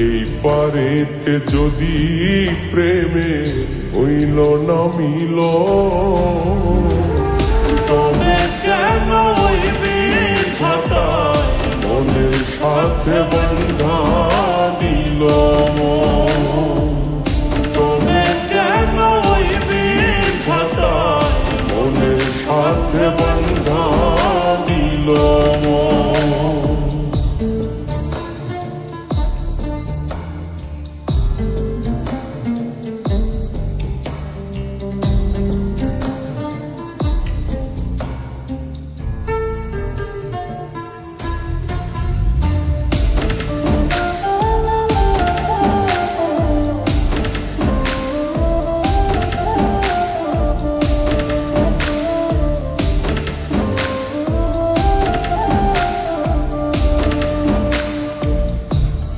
এই পারেতে যদি প্রেমে হইল না মিল, তবে কেন ওই বিধাতায় মনের সাথে বন্ধা দিল? তবে কেন ওই বিধাতায় মনের সাথে বন্ধা দিল?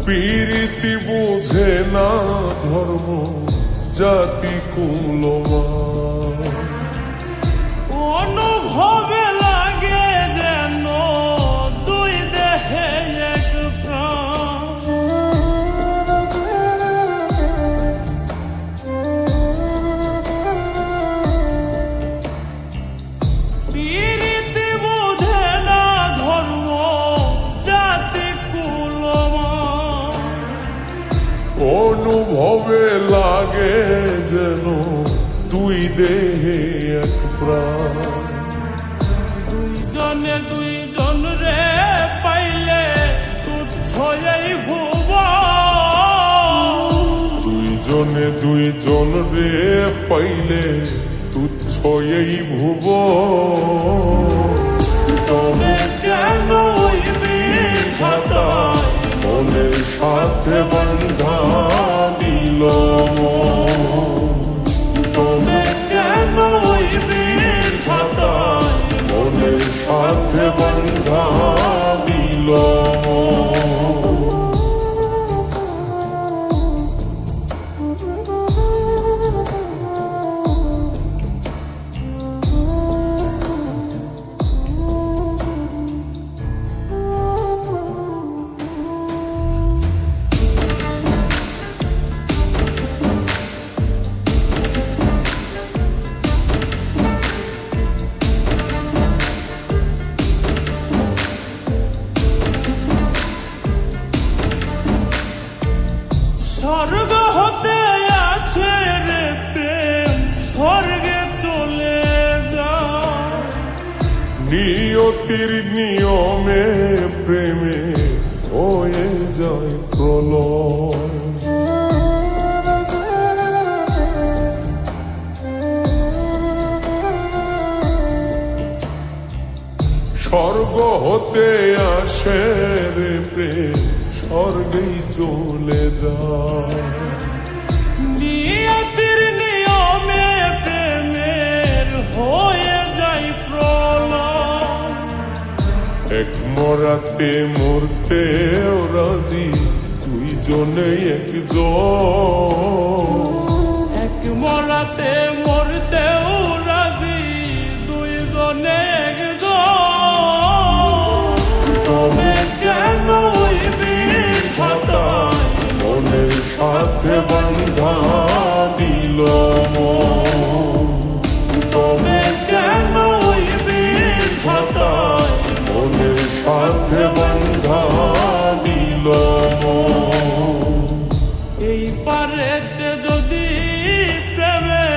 প্রীতি বুঝে না ধর্ম জাতি কুলমান, অনুভবে লাগে যেন দুই দেহে এক প্রাণ। প্রীতি বুঝে না ধর্ম জাতি কুলমান, অনুভবে লাগে যেন দুই দেহে এক প্রাণ। দুইজনে দুইজন রে পাইলে তুচ্ছ এই ভুবন। দুইজনে দুইজন রে পাইলে তুচ্ছ এই ভুবন। তবে কেন ওই বিধাতায় মনের সাথে বন্ধা দিল? তবে কেন ওই বিধাতায় মনের সাথে বন্ধা দিল? স্বর্গ হতে আসে রে প্রেম, স্বর্গে চলে যায়। নিয়তির নিয়মে প্রেমে হয়ে যায় প্রলয়। স্বর্গ হতে আসে রে প্রেম, স্বর্গেই চলে যায়। নিয়তির নিয়মে প্রেমের হয়ে যায় প্রলয়। এক মরাতে মরতে রাজি দুইজনে একজন। এক মরাতে মরতেও রাজি দুইজনে একজন। তবে কেন ওই বিধাতায় মনের সাথে বন্ধা দিল? তবে কেন ওই বিধাতায় মনের সাথে বন্ধা দিল? এই পারেতে যদি প্রেমে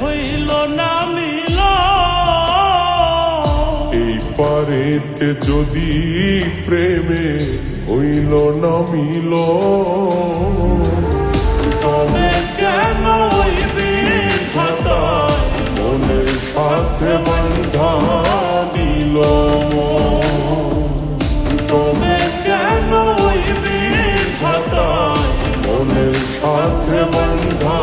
হইল না মিল, এই পারে হইতে যদি প্রেমে হইল না মিল, তবে কেন ওই বিধাতায় মনের সাথে বান্ধা দিল মন। তবে কেন ওই বিধাতায় মনের সাথে বান্ধা